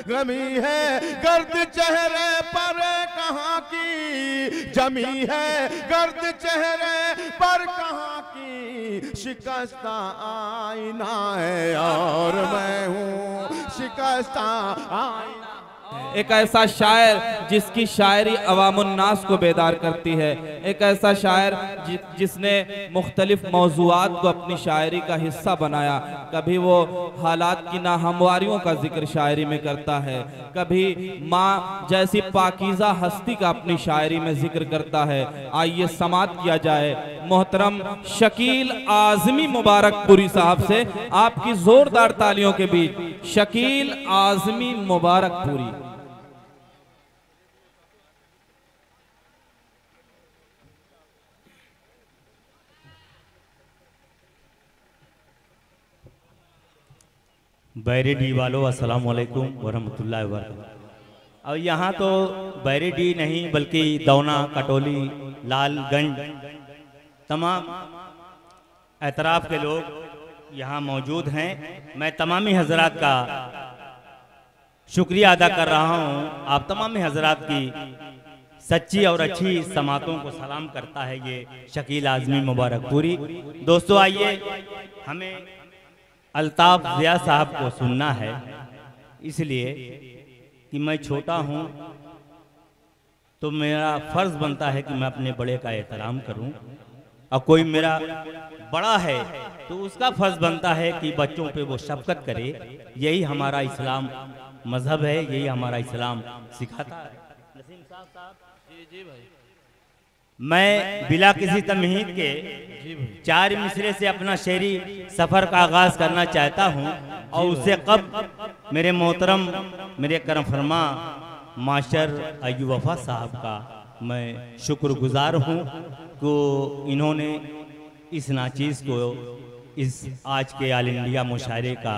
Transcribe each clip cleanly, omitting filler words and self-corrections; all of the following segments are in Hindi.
गमी है, गर्द चेहरे पर कहाँ की जमी है, गर्द चेहरे पर कहाँ की शिकस्ता आईना है, और मैं हूँ शिकस्ता आईना। एक ऐसा शायर जिसकी शायरी अवामुन्नास को बेदार करती है, एक ऐसा शायर जिसने मुख्तलिफ मौज़ूआत को अपनी शायरी का हिस्सा बनाया। कभी वो हालात की नाहमवारियों का जिक्र शायरी में करता है, कभी माँ जैसी पाकीज़ा हस्ती का अपनी शायरी में जिक्र करता है। आइए समात किया जाए मोहतरम शकील आज़मी मुबारकपुरी साहब से, आपकी जोरदार तालियों के बीच शकील आज़मी मुबारकपुरी। बैरेडी वालों अस्सलाम वालेकुम वरहमतुल्लाहि वबरकातुहू। और यहाँ तो बैरेडी नहीं बल्कि दौना, कटोली, लालगंज तमाम एतराफ़ के लोग यहाँ मौजूद हैं। मैं तमामी हजरात का शुक्रिया अदा कर रहा हूँ। आप तमामी हजरात की सच्ची और अच्छी समातों को सलाम करता है ये शकील आज़मी मुबारकपुरी। दोस्तों आइए, हमें अल्ताफ ज़िया साहब को सुनना है, इसलिए कि मैं छोटा हूँ तो मेरा फ़र्ज़ बनता है कि मैं अपने बड़े का एहतराम करूँ, और कोई मेरा बड़ा है तो उसका फ़र्ज़ बनता है कि बच्चों पे वो शफ़क़त करे। यही हमारा इस्लाम मज़हब है, यही हमारा इस्लाम सिखाता है। नसीम साहब, जी भाई, मैं बिला किसी तमहीद के 4 मिसरे से अपना शेरी सफ़र का आगाज़ करना चाहता हूँ, और उससे कब मेरे मोहतरम मेरे करम फरमा मास्टर अय्यूब वफ़ा साहब का मैं शुक्रगुज़ार हूँ कि इन्होंने इस नाचीज़ को इस आज के ऑल इंडिया मुशायरे का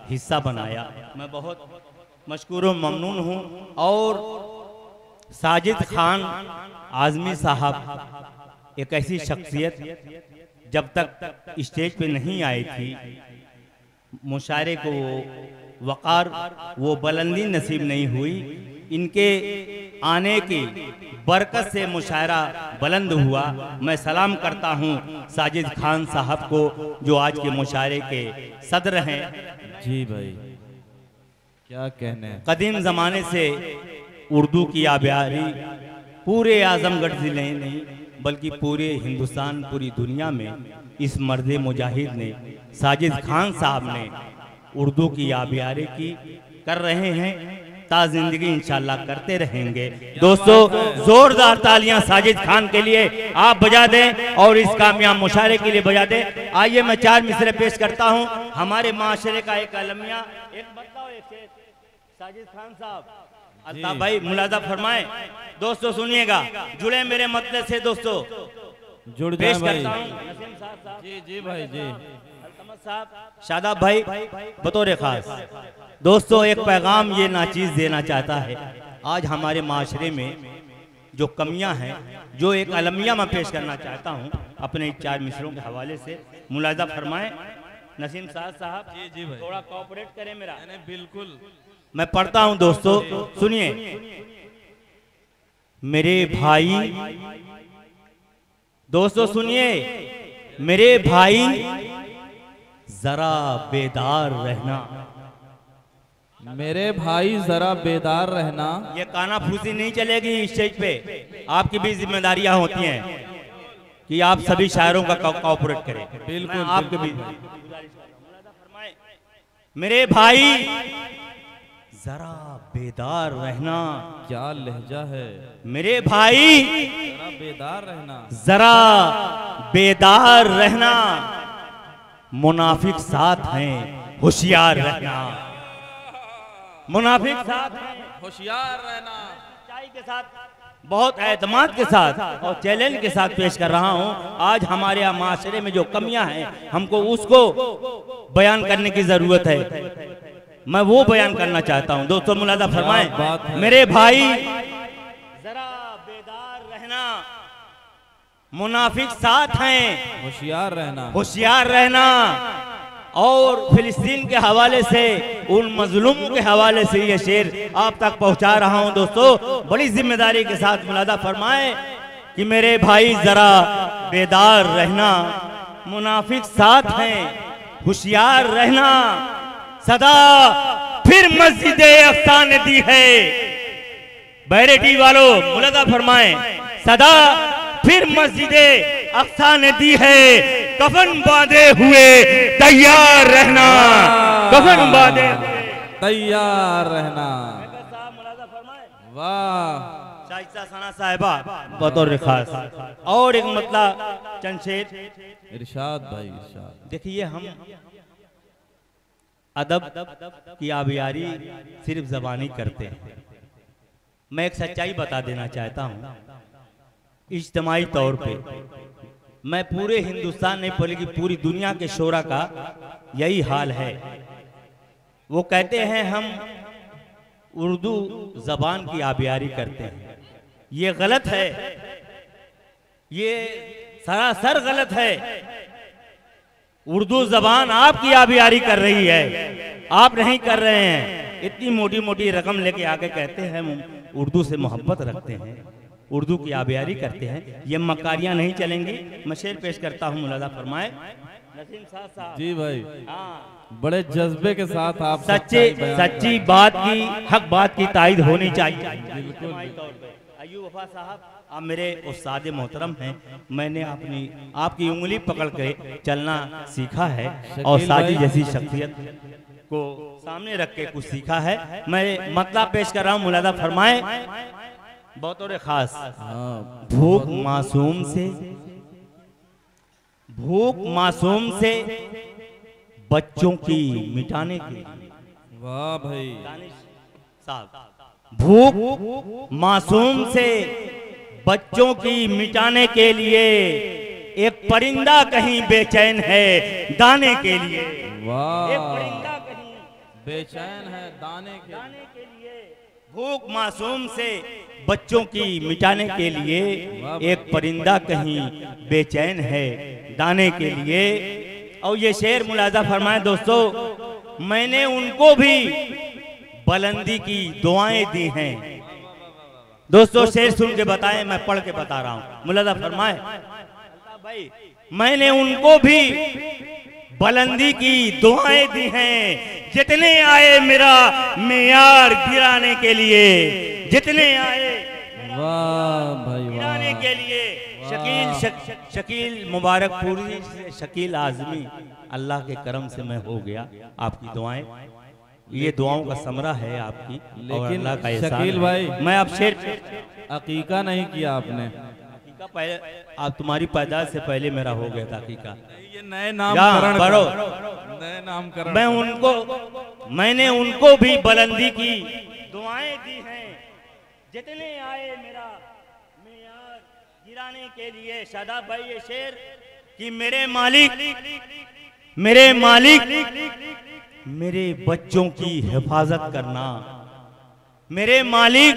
हिस्सा बनाया। मैं बहुत मशकूर व ममनून हूँ। और साजिद खान आज़मी साहब एक ऐसी शख्सियत जब तक स्टेज पे नहीं आई थी, मुशायरे को वो वक़ार, वो बुलंदी नसीब नहीं हुई। इनके आने की बरकत से मुशायरा बुलंद हुआ। मैं सलाम करता हूँ साजिद खान साहब को जो आज के मुशायरे के सदर हैं। जी भाई, क्या कहने। कदीम ज़माने से उर्दू की आबियारी पूरे आज़मगढ़ ज़िले नहीं बल्कि पूरे हिंदुस्तान, पूरी दुनिया में इस मर्द मुजाहिद ने, साजिद खान साहब ने उर्दू की आबियारी की कर रहे हैं, ता जिंदगी इंशाल्लाह करते रहेंगे। दोस्तों जोरदार तालियां साजिद खान के लिए आप बजा दें और इस कामयाब मुशायरे के लिए बजा दें। आइए मैं 4 मिसरे पेश करता हूं हमारे माशरे का एक अलमिया, एक बताओ एक शेर साजिद खान साहब, अल्ताफ भाई मुलाजा फरमाएं। दोस्तों सुनिएगा, जुड़े मेरे मतलब से दोस्तों, जुड़ पेश भाई। करता हूं नसीम साहब। जी जी भाई, जी साहब, शादाब भाई बतौर खास। दोस्तों एक पैगाम ये नाचीज़ देना चाहता है। आज हमारे माशरे में जो कमियां हैं, जो एक अलमिया मैं पेश करना चाहता हूं अपने 4 मिसरों के हवाले से, मुलाजा फरमाएं। नसीम साहब जी भाई, थोड़ा कोऑपरेट करें मेरा। बिल्कुल, मैं पढ़ता हूं दोस्तों, सुनिए। मेरे भाई, दोस्तों सुनिए, मेरे भाई जरा बेदार रहना, मेरे भाई जरा बेदार रहना। ये कानाफूसी नहीं चलेगी स्टेज पे, आपकी भी जिम्मेदारियां होती हैं कि आप सभी शायरों का कोऑपरेट करें। बिल्कुल, आपके भी मेरे भाई जरा बेदार रहना। क्या लहजा है मेरे भाई, जरा बेदार रहना, जरा बेदार रहना, मुनाफिक साथ हैं होशियार रहना। मुनाफिक साथ हैं होशियार रहना। सच्चाई के साथ, बहुत एतमाद के साथ और चैलेंज के साथ पेश कर रहा हूं। आज हमारे माशरे में जो कमियां हैं, हमको उसको बयान करने की जरूरत है। मैं वो बयान करना चाहता हूं। दोस्तों मुलाजा फरमाएं। मेरे भाई जरा बेदार रहना, मुनाफिक साथ हैं होशियार रहना, होशियार रहना, और फिलिस्तीन के हवाले से, उन मजलूमों के हवाले से ये शेर आप तक पहुंचा रहा हूं। दोस्तों बड़ी जिम्मेदारी के साथ मुलादा फरमाएं कि मेरे भाई जरा बेदार रहना, मुनाफिक साथ हैं होशियार रहना, सदा फिर मस्जिद अक्सा ने दी है। बैरेटी वालों मुलादा फरमाएं, सदा फिर मस्जिद अक्सा ने दी है, कफन बांधे हुए तैयार रहना, कफन बांधे तैयार रहना। वाह शाइस्ता सना साहिबा बतौर खास। और एक मतलब चंद शेर इरशाद भाई इरशाद। देखिए हम अदब की आबियारी सिर्फ ज़बानी करते हैं। मैं एक सच्चाई बता देना चाहता हूँ, इज्तिमाई तौर पे मैं पूरे हिंदुस्तान नहीं बल्कि पूरी दुनिया के शोरा का यही हाल है। वो कहते हैं हम उर्दू ज़बान की आबियारी करते हैं, ये गलत है, ये सरासर गलत है। उर्दू ज़बान आपकी आबियारी कर रही है, आप नहीं कर रहे हैं। इतनी मोटी मोटी रकम लेके आके कहते हैं हम उर्दू से मोहब्बत रखते हैं, उर्दू की आबियारी करते हैं, ये मकारियां नहीं चलेंगी। मैं शेर पेश करता हूँ, मुलादा फरमाए। नसीम साहब जी भाई, हाँ, बड़े जज्बे के साथ आप सच्ची बात की, हक बात की तायद होनी चाहिए। अय्यूब वफा साहब आप मेरे उस्ताद मोहतरम हैं, मैंने आपकी उंगली पकड़ के चलना सीखा है और साजी जैसी शख्सियत को सामने रख के कुछ सीखा है। मैं मतलब पेश कर रहा हूँ, मुलादा फरमाए बतौर खास। भूख मासूम से बच्चों की मिटाने के, वाह भाई साहब, भूख मासूम से बच्चों की मिटाने के लिए एक परिंदा कहीं बेचैन है दाने के लिए। वाह, एक परिंदा कहीं बेचैन है दाने के लिए। भूख मासूम से बच्चों की मिटाने के लिए एक परिंदा कहीं बेचैन है दाने के लिए। और ये शेर मुलाजा फरमाए दोस्तों, मैंने उनको भी बुलंदी की दुआएं दी हैं। दोस्तों शेर सुन के बताएं, मैं पढ़ के बता रहा हूं। मुलाजा फरमाए भाई, मैंने उनको भी बुलंदी की दुआएं दी हैं, जितने आए मेरा मेयार गिराने के लिए, जितने आए वाह भाई गिराने के लिए। शकील मुबारकपुरी से शकील आजमी, अल्लाह के करम से मैं हो गया। आपकी दुआएं, ये दुआओं का समरा है आपकी, लेकिन अल्लाह का शकील भाई, मैं अब शेर अकीका नहीं किया आपने। अकीका पहले, आप तुम्हारी पैदाइश से पहले मेरा हो गया था अकीका। ये नए नामकरण करो, नए नामकरण। मैंने उनको भी बुलंदी की दुआएं दी हैं, जितने आए मेरा मेयार गिराने के लिए। शादाब भाई ये शेर कि मेरे मालिक मेरे बच्चों की हिफाजत करना, मेरे मालिक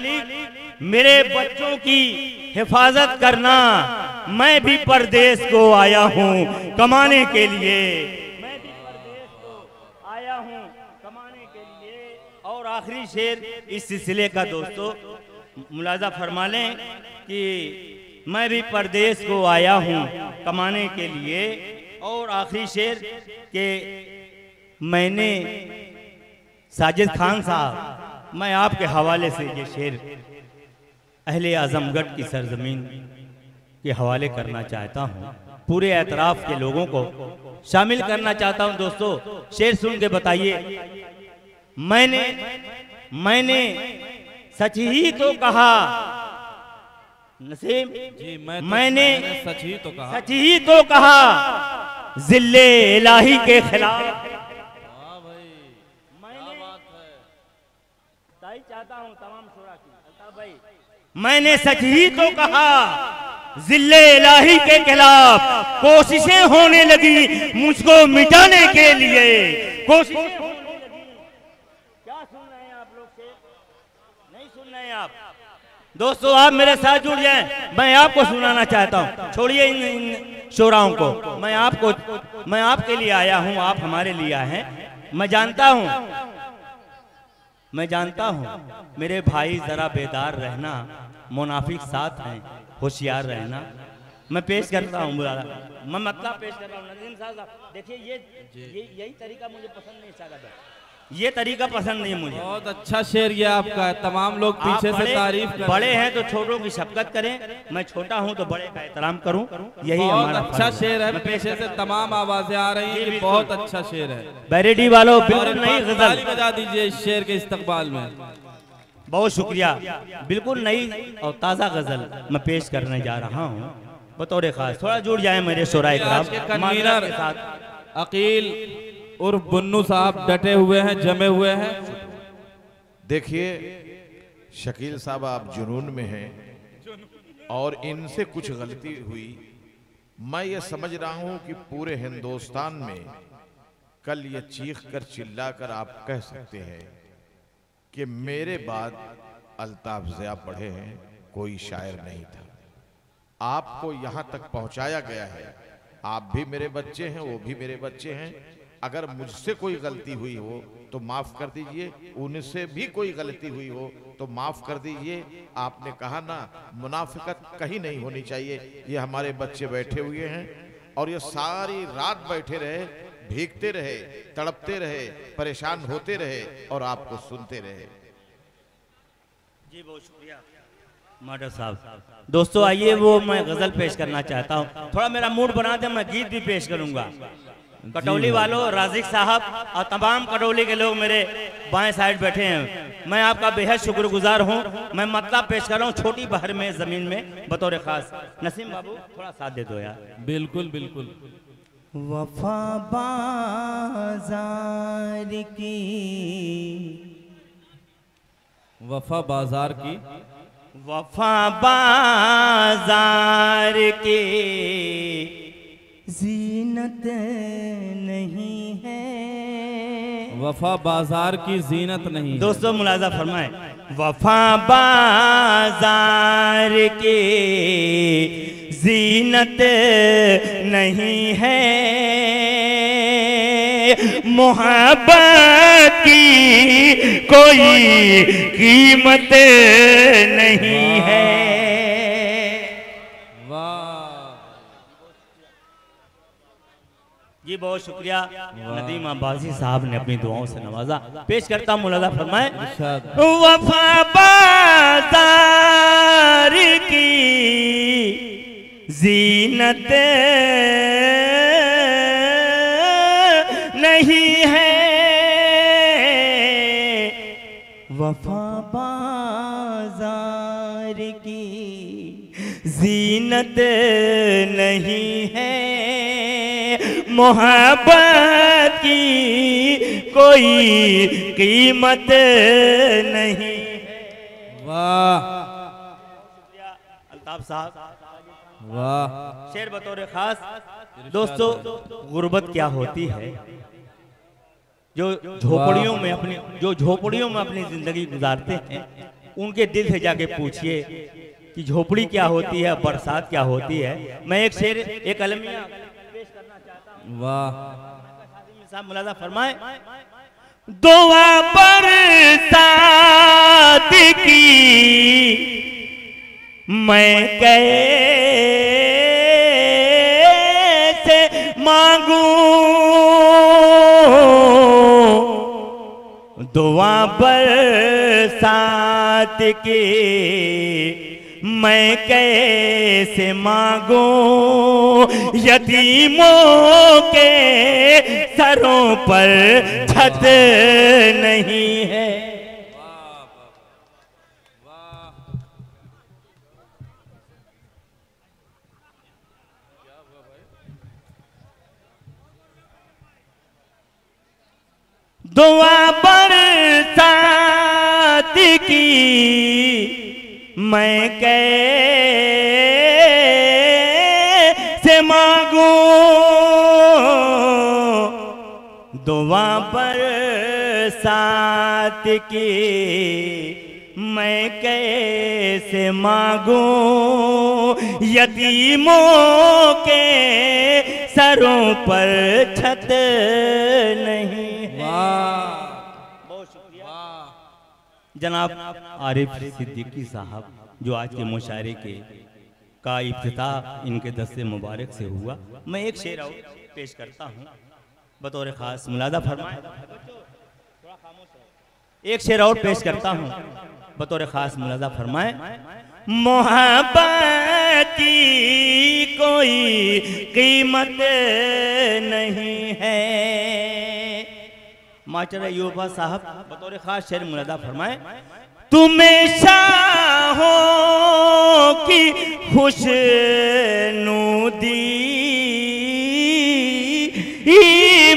मेरे बच्चों की हिफाजत करना। मैं भी परदेश को आया हूँ कमाने के लिए, मैं भी परदेश को आया हूँ कमाने के लिए। और आखिरी शेर इस सिलसिले का दोस्तों मुलाजा फरमा लें कि मैं भी परदेश को आया हूँ कमाने के लिए। और आखिरी शेर के मैंने साजिद खान साहब, मैं आपके हवाले से ये शेर अहले आजमगढ़ की सरजमीन के हवाले करना चाहता हूँ, पूरे एतराफ के लोगों को शामिल करना चाहता हूँ। दोस्तों शेर सुन के बताइए, मैंने सच ही तो कहा नसीम जी, मैंने सच ही तो कहा जिल्ले इलाही के खिलाफ। चाहता हूं तमाम शोरा की भाई, मैंने सच ही तो कहा जिल्ले इलाही के खिलाफ। कोशिशें होने लगी मुझको मिटाने के लिए, कोशिशें होने लगी। क्या सुन रहे हैं आप लोग से? नहीं सुन रहे हैं आप दोस्तों? आप मेरे साथ जुड़ जाएं, मैं आपको सुनाना चाहता हूं। छोड़िए इन शोराओं को। मैं आपके लिए आया हूं, आप हमारे लिए आए हैं। मैं जानता हूं मेरे भाई, जरा बेदार रहना, मुनाफिक साथ हैं, होशियार रहना। मैं पेश करता हूँ, मैं मतलब पेश कर रहा हूँ नदीम साहब। देखिए यही तरीका मुझे पसंद नहीं, ये तरीका पसंद नहीं मुझे। बहुत अच्छा शेर ये आपका है, तमाम लोग पीछे से तारीफ कर। बड़े हैं तो छोटों की शफकत करें, मैं छोटा हूं तो बड़े का एहतराम करूं, यही हमारा अच्छा शेर है। पीछे से तमाम आवाजें आ रही हैं, बहुत अच्छा शेर है। बैरेडी वालों बिल्कुल नई गजल बजा दीजिए इस शेर के इस्तकबाल में। बहुत शुक्रिया। बिल्कुल नई और ताज़ा गजल मैं पेश करने जा रहा हूँ बतौर खास। थोड़ा जुड़ जाए मेरे शोराए कराम के साथ। अकील और बुन्नू साहब डटे हुए हैं, जमे हुए हैं। देखिए शकील साहब, आप जुनून में हैं और इनसे कुछ गलती हुई। मैं ये समझ रहा हूं कि पूरे हिंदुस्तान में कल ये चीख कर चिल्ला कर आप कह सकते हैं कि मेरे बाद अल्ताफ ज़िया पढ़े हैं, कोई शायर नहीं था। आपको यहां तक पहुंचाया गया है। आप भी मेरे बच्चे हैं, वो भी मेरे बच्चे हैं। अगर मुझसे कोई गलती हुई हो तो माफ़ कर दीजिए, उनसे भी कोई गलती हुई हो तो माफ़ कर दीजिए। आपने कहा ना, मुनाफिकत कहीं नहीं होनी चाहिए। ये हमारे बच्चे बैठे हुए हैं और ये सारी रात बैठे रहे, भीगते रहे, तड़पते रहे, परेशान होते रहे और आपको सुनते रहे। जी बहुत शुक्रिया माडर साहब। दोस्तों आइए, वो मैं गजल पेश करना चाहता हूँ। थोड़ा मेरा मूड बना दे, मैं गीत भी पेश करूंगा। कटौली वालों, राजिक साहब और तमाम कटौली के लोग मेरे बाएं साइड बैठे हैं, मैं आपका बेहद शुक्रगुजार हूं। मैं मतलब पेश कर रहा हूं छोटी बहर में जमीन में बतौर खास। नसीम बाबू थोड़ा साथ दे दो यार। बिल्कुल बिल्कुल। वफा बाजार की, वफा बाजार की, वफा बाजार के जीनत नहीं है। वफा बाजार की जीनत नहीं। दोस्तों मुलाजा फरमाएं, वफा बाजार के जीनत नहीं है, मोहब्बत की कोई कीमत नहीं है। जी बहुत शुक्रिया। नदीम अब्बासी साहब ने अपनी दुआओं से नवाजा। पेश करता हूँ, मुलाजा फरमाए। वफा बाजार की जीनत नहीं है, वफा बाजार की जीनत नहीं है, मोहब्बत की कोई कीमत नहीं है। वाह अल्ताफ साहब, वाह। शेर बतौर खास। दोस्तों गुर्बत क्या होती है, जो झोपड़ियों में अपनी जिंदगी गुजारते हैं, उनके दिल से जाके पूछिए कि झोपड़ी क्या होती है, बरसात क्या होती है। मैं एक शेर, एक अलमिया पेश करना चाहता हूँ। वाह साहब मुलाजा फरमाए। दुआ बरसात की मैं कैसे मांगूं, दुआ बरसात की मैं कैसे मांगूं, यतीमों के सरों पर छत नहीं है। दुआ बरसात की मैं कैसे मांगूं, दुआ बरसात की मैं कैसे से मांगूं, यतीमों के सरों पर छत नहीं है। बहुत शुक्रिया जनाब आरिफ सिद्दीकी साहब, जो आज के मुशायरे के का इफ्तिताह इनके दस्ते मुबारक से हुआ। मैं एक शेर और पेश करता हूँ बतौर ख़ास, मुलादा फरमाएं। एक शेर और पेश करता हूँ बतौर ख़ास, मुलादा फरमाएं। मोहब्बत की कोई कीमत नहीं है। मास्टर अय्यूबा साहब बतौर ख़ास शेर मुलादा फरमाएं। तुम्हें शाहों की खुशनुदी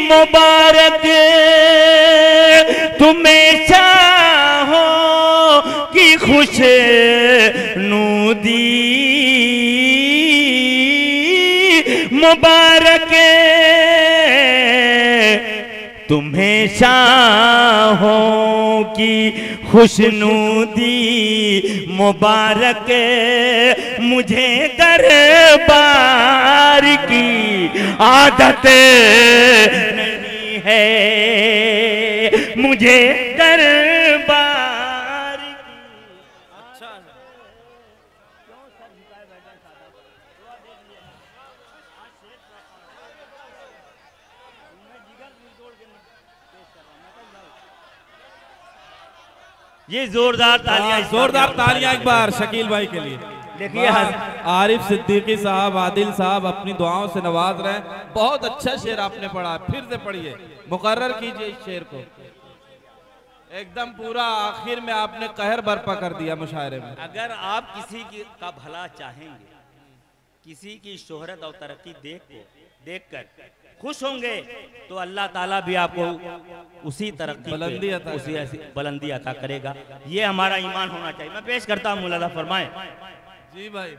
मुबारक, तुम्हें शाहों की खुशनुदी मुबारक, तुम्हें शाहों की खुशनुदी मुबारक, मुझे दरबार की आदत नहीं है, मुझे दरबार की। अच्छा ये जोरदार तालियां एक बार शकील भाई के लिए। देखिए आरिफ सिद्दीकी साहब, आदिल साहब अपनी दुआओं से नवाज रहे हैं। बहुत अच्छा शेर आपने पढ़ा, फिर से पढ़िए, मुकर्रर कीजिए इस शेर को। एकदम पूरा आखिर में आपने कहर बर्पा कर दिया मुशायरे में। अगर आप किसी का भला चाहेंगे, किसी की शोहरत और तरक्की देखकर खुश होंगे, तो अल्लाह ताला भी आपको उसी तरक्की बुलंदी अता करेगा। ये हमारा ईमान होना चाहिए। मैं पेश करता हूँ, मुलादा फरमाएं। जी भाई।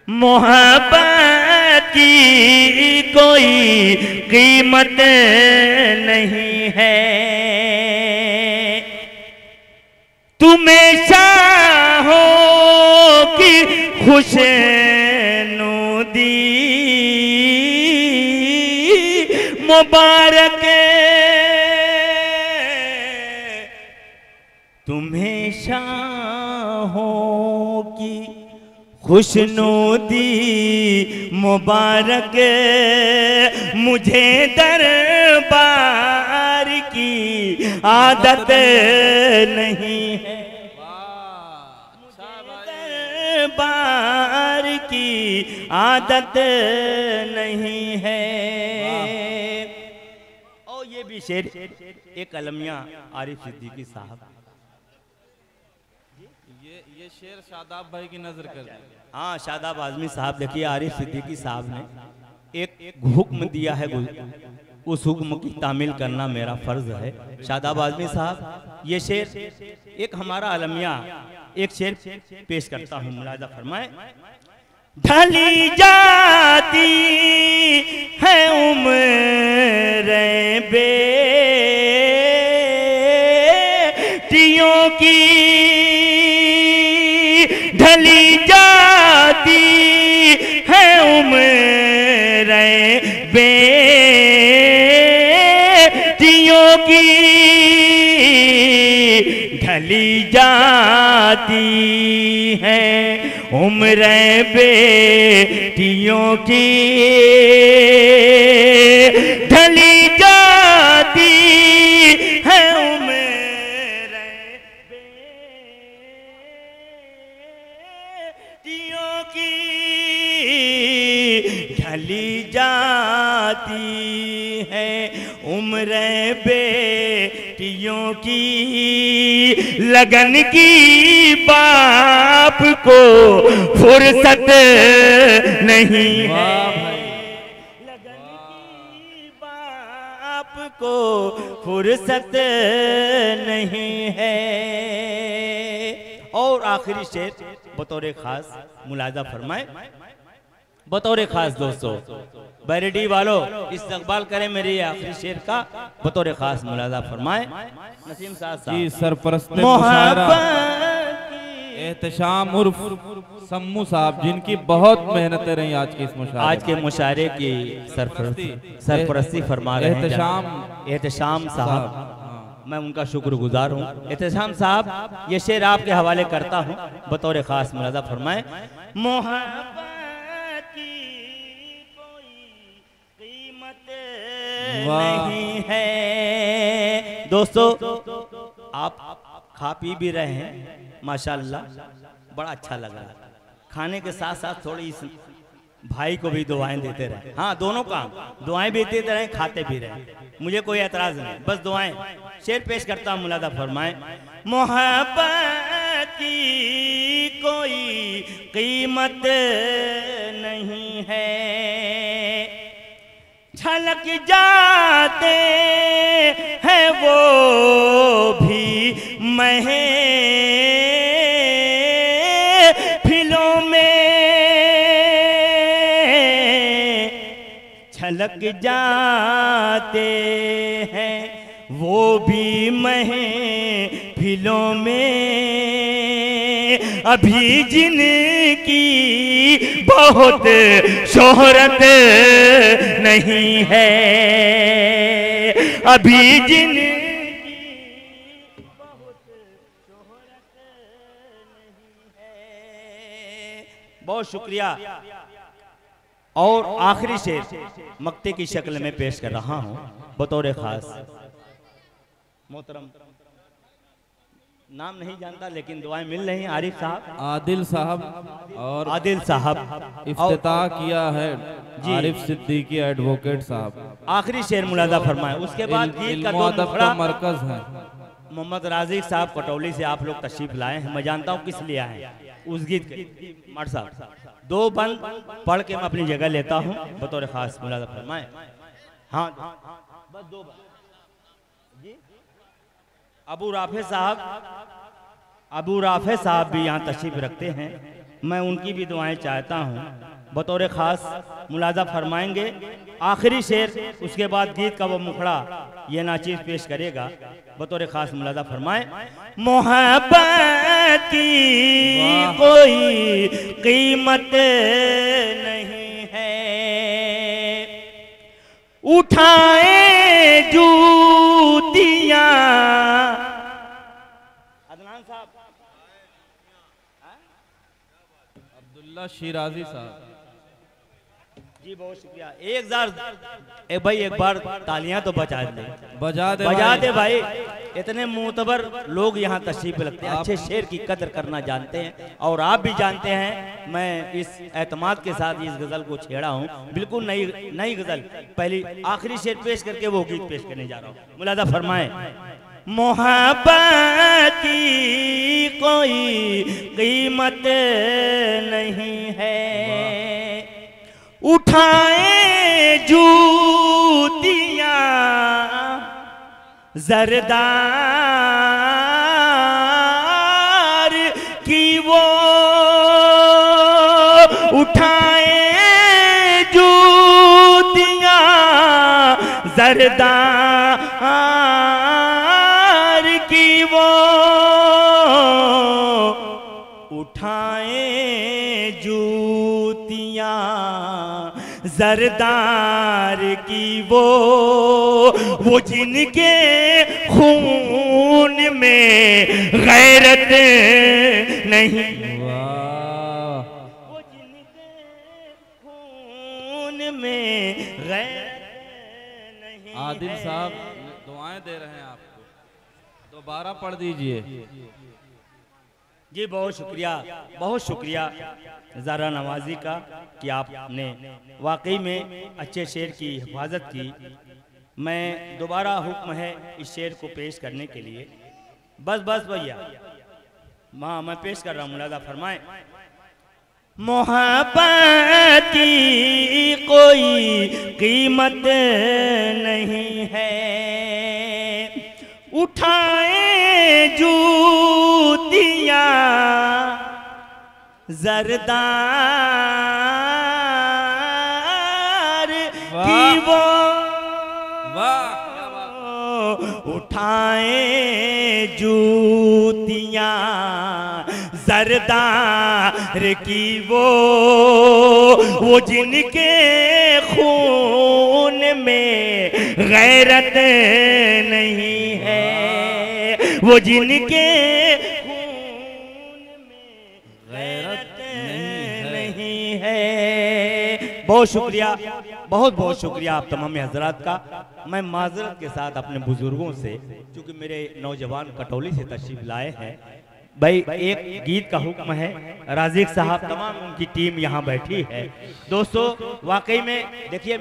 मोहब्बत की कोई कीमत नहीं है, तुम्हें शाहों की खुशनुदी मुबारक, तुम्हें शाहों की खुशनुदी मुबारक, मुझे दरबार की आदत नहीं है, दरबार की आदत नहीं है। और ये भी शेर एक अलमिया आरिफ सिद्दीकी साहब, ये शेर शादाब भाई की नजर कर दिया। हाँ, शादाब आजमी साहब। देखिए आरिफ सिद्दीकी साहब ने एक हुक्म दिया है, उस हुक्म की तामील करना मेरा फर्ज है। शादाब आजमी साहब, ये शेर एक हमारा अलमिया एक शेर पेश करता हूँ, मुलाजा फरमाएं। ढली जाती है उम्रें बेटियों की, ढली जाती है उम्रें बेटियों की, ढली जाती है उम्रें बेटियों की, ढली जाती है उम्रें बेटियों की, ढली जाती है उम्रें बेटियों की, लगन की बाप को फुर्सत नहीं है, लगन की बाप को फुर्सत नहीं है। और आखिरी शेर बतौर खास मुलाजा फरमाए, बतौर खास दोस्तों बैरेडी वालों इस्तकबाल करें मेरे आखिरी शेर का, बतौर खास मुलाजा फरमाए। नसीम साहब जी, सरपरस्त मुशायरा एहतशाम उर्फ सम्मू साहब, जिनकी बहुत मेहनतें रही आज के इस मुशायरे, आज के मुशायरे की सरपरस्ती फरमा रहे हैं एहतशाम साहब। मैं उनका शुक्रगुजार हूँ। एहतशाम साहब, ये शेर आपके हवाले करता हूँ, बतौर खास मुलाजा फरमाए। मोहब्बत की कोई कीमत नहीं है। दोस्तों, आप खा पी भी रहे हैं माशाल्लाह, बड़ा अच्छा लगा। खाने के साथ साथ थोड़ी इस भाई को भी दुआएं देते रहे। हाँ, दोनों काम, दुआएं भी देते रहे, खाते भी रहे, मुझे कोई एतराज नहीं, बस दुआएं। शेर पेश करता हूं, मुलादा फरमाएं। मोहब्बत की कोई कीमत नहीं है, छलक जाते हैं वो भी महफिलों में, छलक जाते हैं वो भी महफिलों में। अभी जिनकी बहुत शोहरत नहीं है, अभी जिनकी बहुत शोहरत नहीं है। बहुत शुक्रिया। और आखिरी शेर मक्ते की शक्ल में पेश कर रहा हूं बतौर खास। मोहतरम, नाम नहीं जानता लेकिन दुआएं मिल रही हैं। आरिफ साहब, आदिल साहब और आदिल साहब इफ्तिताह किया है आरिफ सिद्दीकी एडवोकेट साहब। आखिरी शेर मुलादा फरमाए, उसके बाद गीत का दो मुखड़ा मरकज है। मोहम्मद राजिक साहब कटौली से आप लोग तशरीफ लाए हैं, मैं जानता हूं किस लिए आए हैं। उस गीत के मर साहब दो बंद पढ़ के मैं अपनी जगह लेता हूं बतौर खास मुलादा फरमाए। हाँ, बस दो बंद। अबू राफे साहब भी यहाँ तशरीफ रखते हैं, मैं उनकी भी दुआएं चाहता हूँ बतौर खास मुलाजा फरमाएंगे। आखिरी शेर, उसके बाद गीत का वो मुखड़ा ये नाचीज पेश करेगा बतौर खास मुलाजा फरमाए। मोहब्बत की कोई कीमत नहीं है, उठाए जूतियां। अदनान साहब, अब्दुल्ला शिराजी साहब जी, बहुत शुक्रिया। एक बार तालियां तो बजा दे भाई। इतने मोतबर लोग यहाँ तशरीफ रखते हैं, अच्छे शेर की कदर करना जानते हैं, और आप भी जानते हैं। मैं इस एतमाद के साथ इस गजल को छेड़ा हूँ, बिल्कुल नई गजल। पहली आखिरी शेर पेश करके वो गीत पेश करने जा रहा हूँ। मुलादा फरमाए। मोहब्बत की कोई कीमत नहीं है, उठाए जूतियां जरदार की वो, उठाए जूतियां जरदार की वो, उठाए जूतियां जरदार की वो जिनके खून में गैरत नहीं, वो जिनके खून में गैरत नहीं। आदिल साहब दुआएं दे रहे हैं आपको, दोबारा पढ़ दीजिए। जी, बहुत शुक्रिया ज़ारा नवाजी का कि आपने वाकई में अच्छे शेर की हिफाजत की। मैं दोबारा हुक्म है इस शेर को पेश करने के लिए। बस भैया, हाँ, मैं पेश कर रहा हूँ, मुलादा फरमाएं। मोहब्बत की कोई कीमत नहीं है, उठाए जूतियां जरदार की वो, उठाए जूतियां जरदार की वो जिनके खून में गैरत नहीं है, वो जिनके खून में गैरत नहीं है। बहुत शुक्रिया, बहुत बहुत शुक्रिया आप तमाम हजरात का। मैं माजरत के साथ अपने बुजुर्गों से, क्योंकि मेरे नौजवान कटौली से तशरीफ लाए हैं, भाई एक गीत का हुक्म है। राजिक साहब तमाम उनकी टीम यहाँ बैठी है। दोस्तों वाकई में देखिए,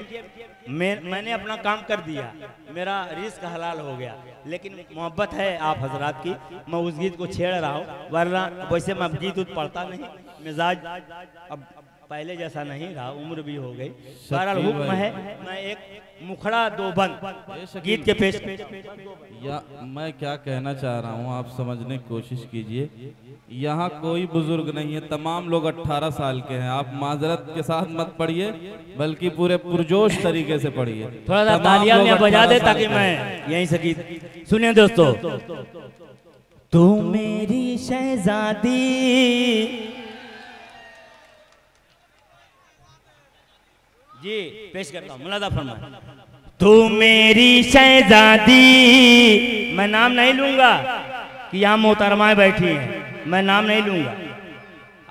मैंने अपना काम कर दिया, मेरा रिस्क हलाल हो गया, लेकिन मोहब्बत है आप हजरात की, मैं उस गीत को छेड़ रहा हूँ, वरना वैसे मैं गीत उत पढ़ता नहीं, मिजाज अब पहले जैसा नहीं रहा, उम्र भी हो गई। बहरहाल हुक्म है, मैं एक मुखड़ा दो बंद गीत के पेश या मैं क्या कहना चाह रहा हूँ, आप समझने की कोशिश कीजिए। यहाँ कोई बुजुर्ग नहीं है, तमाम लोग 18 साल के हैं। आप माजरत के साथ मत पढ़िए, बल्कि पूरे पुरजोश तरीके से पढ़िए। थोड़ा सा तालियां बजा दे ताकि मैं यहीं से गीत सुनिए। दोस्तों, तू मेरी शहजादी, जी पेश करता हूँ, मुलादा फरमाए। तू मेरी शहजादी, मैं नाम नहीं लूंगा कि यहाँ मोहतरमाएं बैठी हैं, मैं नाम नहीं लूंगा,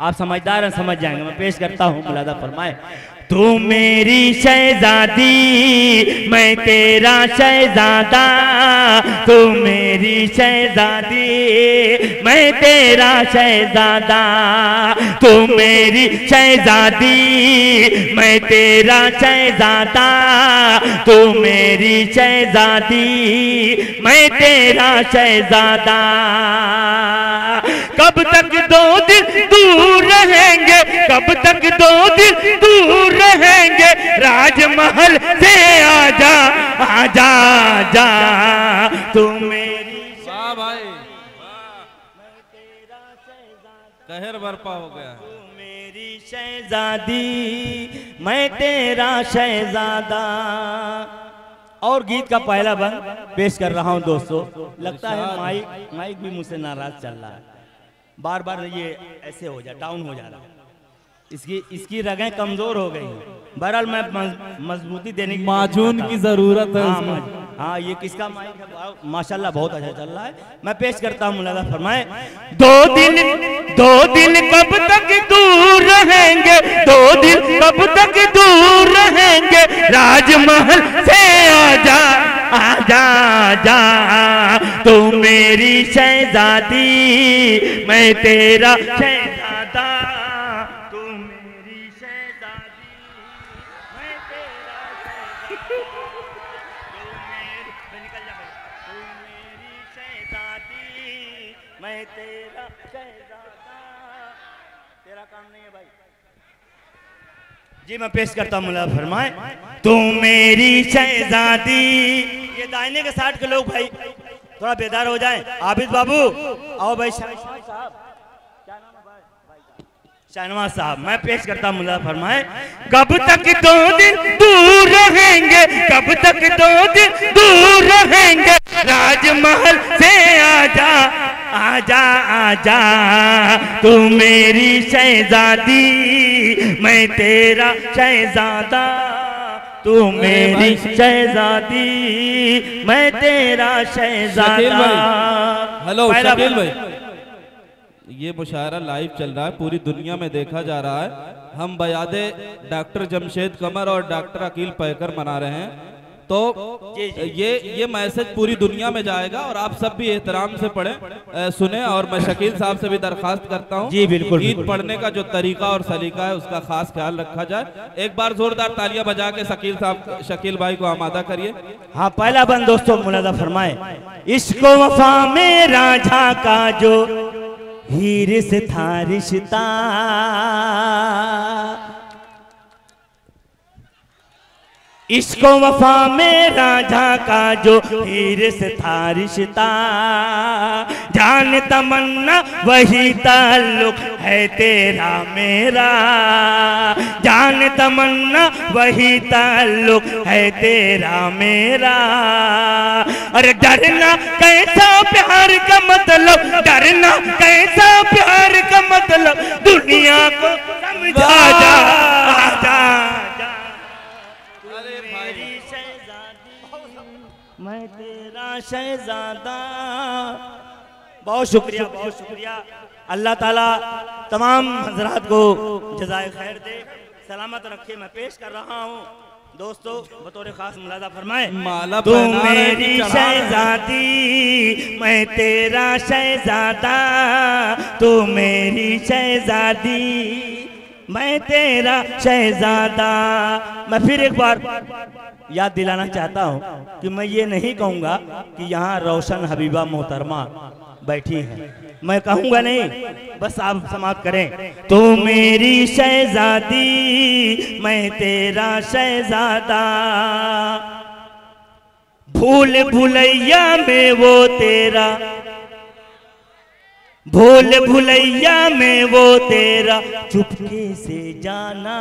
आप समझदार हैं, समझ जाएंगे। मैं पेश करता हूँ, मुलादा फरमाए। तू मेरी शहजादी, मैं तेरा शहजादा, तू मेरी शहजादी, मैं तेरा शहजादा, तू मेरी शहजादी, मैं तेरा शहजादा, तू मेरी शहजादी, मैं तेरा शहजादा। कब तक दो दिल दूर रहेंगे, कब तक दो दिल दूर रहेंगे, राजमहल से आजा आजा आजा, तू मेरी भाई कहर बरपा हो गया। तू मेरी शहजादी, मैं तेरा शहजादा। और गीत का पहला बंद पेश कर रहा हूं। दोस्तों लगता है माइक भी मुझसे नाराज चल रहा है, बार बार ये ऐसे हो जा डाउन हो जा रहा है, इसकी रगें कमजोर हो गई हैं। बहरहाल मैं मजबूती देने की माजून की जरूरत है। हाँ ये किसका माइक है, माशाल्लाह बहुत अच्छा चल रहा है। मैं पेश करता हूँ, मुलादा फरमाए। दो दिल कब तक दूर रहेंगे, दो दिल कब तक दूर रहेंगे, राजमहल से आजा आजा आजा, तू मेरी शहजादी, मैं तेरा शहजादा, तू मेरी शहजादी, मैं तेरा शहजादा, तू मेरी शहजादी, मैं तेरा शहजादा। तेरा काम नहीं है भाई जी। मैं पेश करता हूँ, मुलादा फरमाए। तू मेरी शहजादी, ये दाहिने के साथ के लोग भाई थोड़ा बेदार हो जाएं। आबिद बाबू आओ भाई, शाहनवाज साहब। मैं पेश करता हूँ, मुलादा फरमाए। कब तक दो दिन दूर रहेंगे, कब तक दो दिन दूर रहेंगे, राजमहल से आजा आजा आजा, तू मेरी शहजादी, मैं तेरा शहजादा, तू मेरी शहजादी, मैं तेरा शहजादा। हेलो शकील भाई, ये मुशायरा लाइव चल रहा है, पूरी दुनिया में देखा जा रहा है। हम बयादे डॉक्टर जमशेद कमर और डॉक्टर अकील पैकर मना रहे हैं, तो ये मैसेज पूरी दुनिया में जाएगा और आप सब भी एहतराम से पढ़ें, सुने। और मैं शकील साहब से भी दरखास्त करता हूँ जी बिल्कुल, गीत पढ़ने का जो तरीका और सलीका है उसका खास ख्याल रखा जाए। एक बार जोरदार तालियां बजा के शकील भाई को आमादा करिए। हाँ पहला बंद दोस्तों, मुलादा फरमाए। इश्क वफा में राझा का जो हीर से था रिश्ता, इश्क वफा में राझा का जो हीर से था रिश्ता, जान तमन्ना वही ताल्लुक है तेरा मेरा, जान तमन्ना वही ताल्लुक है तेरा मेरा। अरे डरना कैसा प्यार का मतलब, डरना कैसा प्यार का मतलब, दुनिया को समझा जा, आजा जा। मेरी शहजादी मैं तेरा शहजादा। बहुत शुक्रिया, बहुत शुक्रिया। अल्लाह ताला तमाम हजरात को जज़ाए खैर दे, सलामत रखे। मैं पेश कर रहा हूँ दोस्तों, बतौर खास मुलाजा फरमाए। तू मेरी शहजादी मैं तेरा शहजादा, तू मेरी शहजादी मैं तेरा शहजादा। मैं फिर एक बार याद दिलाना चाहता हूँ कि मैं ये नहीं कहूँगा कि यहाँ रोशन हबीबा मोहतरमा बैठी है, मैं कहूँगा नहीं, बस आप समाप्त करें। तू मेरी शहजादी मैं तेरा शहजादा, भूल भुलैया में वो तेरा, भूल भुलैया में वो तेरा चुपके से जाना,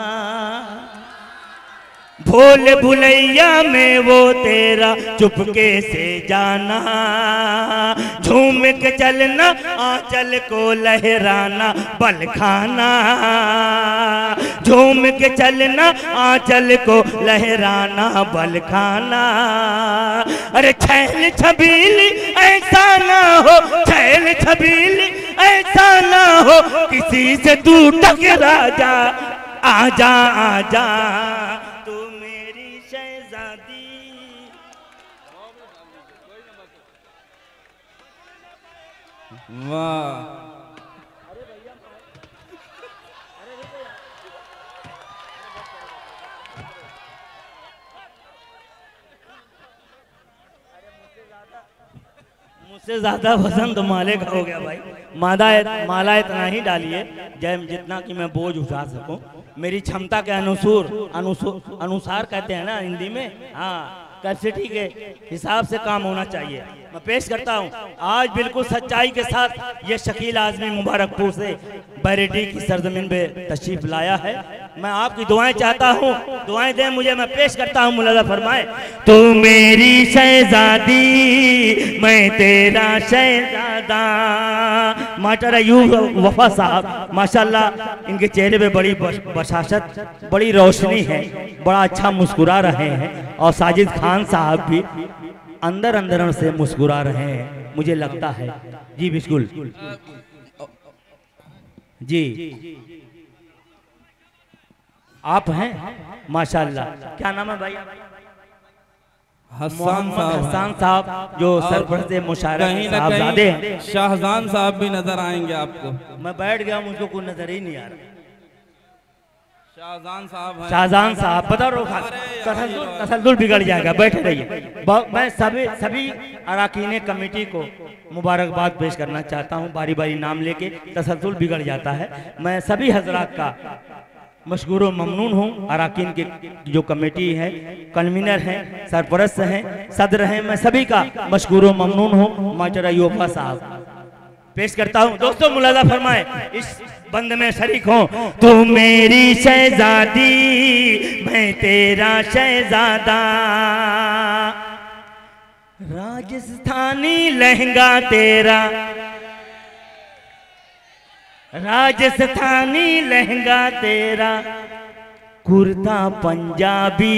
भूल भुलैया में वो तेरा चुपके से जाना। झूम के चलना आंचल को लहराना बल खाना, झूम के चलना आंचल को लहराना बल खाना। अरे छैल छबीली ऐसा ना हो, छैल छबीली ऐसा ना हो, किसी से तू टकरा जा, आजा आजा तू मेरी शहजादी। वाह, मुझसे ज्यादा वजन तो माले का हो गया भाई। माला इतना ही डालिए जितना कि मैं बोझ उठा सकूं, मेरी क्षमता के अनुसार कहते हैं ना हिंदी में, हाँ कैपेसिटी के हिसाब से काम होना चाहिए। मैं पेश करता हूँ आज बिल्कुल सच्चाई के साथ ये शकील आज़मी मुबारकपुर से बैरेटी की सरजमीन पे तशरीफ लाया है। मैं आपकी दुआएं चाहता हूँ, दुआएं दें मुझे। मैं पेश करता हूँ, मुलाजा फरमाए। तू मेरी शहजादी मैं तेरा शहजादा। मास्टर अयूब वफा साहब माशाल्लाह, इनके चेहरे पे बड़ी बशाशत, बड़ी रोशनी है, बड़ा अच्छा मुस्कुरा रहे हैं। और साजिद खान साहब भी अंदर अंदर से मुस्कुरा रहे हैं, मुझे लगता है। जी बिल्कुल जी, आप हैं माशाल्लाह। क्या नाम है भाई? हसन साहब जो सरपंच मुशारफ साहबजादे हैं। शाहजान साहब भी नजर आएंगे आपको। मैं बैठ गया, मुझको कोई नजर ही नहीं आ रहा। शाहजान साहब, शाहजान साहब पता रोका, तसल्लुल बिगड़ जाएगा, बैठे रहिए। मैं सभी अराकीन कमेटी को मुबारकबाद पेश करना चाहता हूं, बारी बारी नाम लेके तसल्लुल बिगड़ जाता है। मैं सभी हजरात का मशकूर व ममनून हूँ। अराकीन के जो कमेटी है, कन्वीनर हैं, सरपरस्त हैं, सदर हैं, मैं सभी का मशकूर व ममनून हूँ। मास्टर अयूब साहब पेश करता हूँ दोस्तों, मुलाजा फरमाए, इस बंद में शरीक हो। तू मेरी शहजादी मैं तेरा शहजादा, राजस्थानी लहंगा तेरा, राजस्थानी लहंगा तेरा, कुर्ता पंजाबी,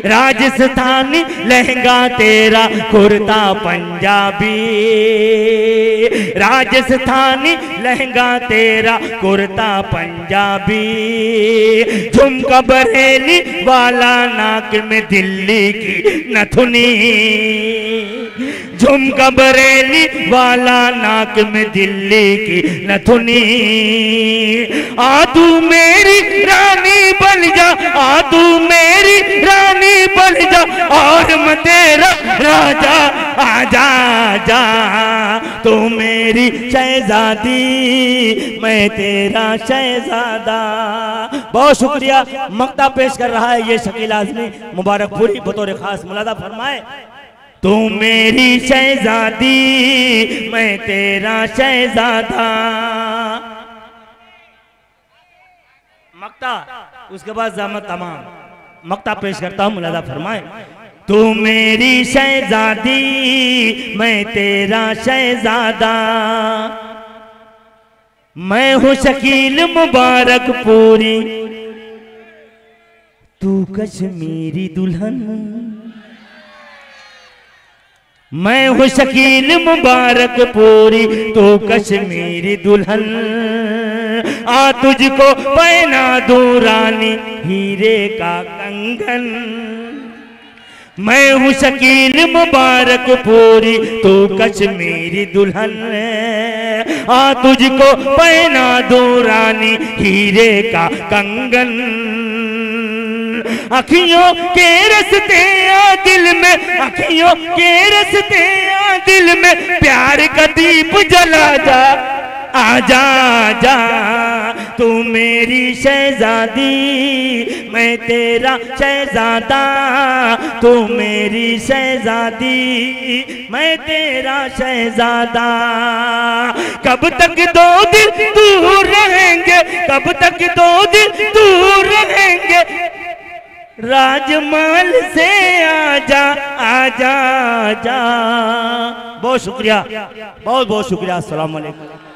राजस्थानी लहंगा तेरा कुर्ता पंजाबी, राजस्थानी लहंगा तेरा कुर्ता पंजाबी, झुमका बरेली वाला नाक में दिल्ली की नथुनी, झुमका बरेली वाला नाक में दिल्ली की नथुनी, आ तू मेरी रानी बन जा, आ तू मेरी रानी बन जा, और मैं तेरा राजा आजा जा, तू मेरी शहजादी मैं तेरा शहजादा। बहुत शुक्रिया। मक्ता पेश कर रहा है ये शकील आज़मी मुबारकपुरी, बतौर खास मुलाजा फरमाए। तू मेरी शहजादी मैं तेरा शहजादा। मक्ता, उसके बाद ज़ामत तमाम। मक्ता पेश करता हूं, मुलादा फरमाए। तू मेरी शहजादी मैं तेरा शहजादा, मैं हूँ शकील मुबारक पूरी, तू कश्मीरी दुल्हन। मैं हूँ शकील मुबारक पूरी, तू कश्मीरी दुल्हन। आ तुझको पहना दूं रानी हीरे का कंगन। मैं हूँ शकील मुबारक पूरी, तू कश्मीरी दुल्हन। आ तुझको पहना दूं रानी हीरे का कंगन। अखियों के रस्ते आ दिल में, अखियों के रस्ते आ दिल में, प्यार का दीप जला जा। आजा जा तू मेरी शहजादी मैं तेरा शहजादा, तू मेरी शहजादी मैं तेरा शहजादा। कब तक दो दिल दूर रहेंगे, कब तक दो दिल दूर रहेंगे, राजमहल से आजा आजा आजा। बहुत शुक्रिया, बहुत बहुत शुक्रिया। अस्सलाम वालेकुम।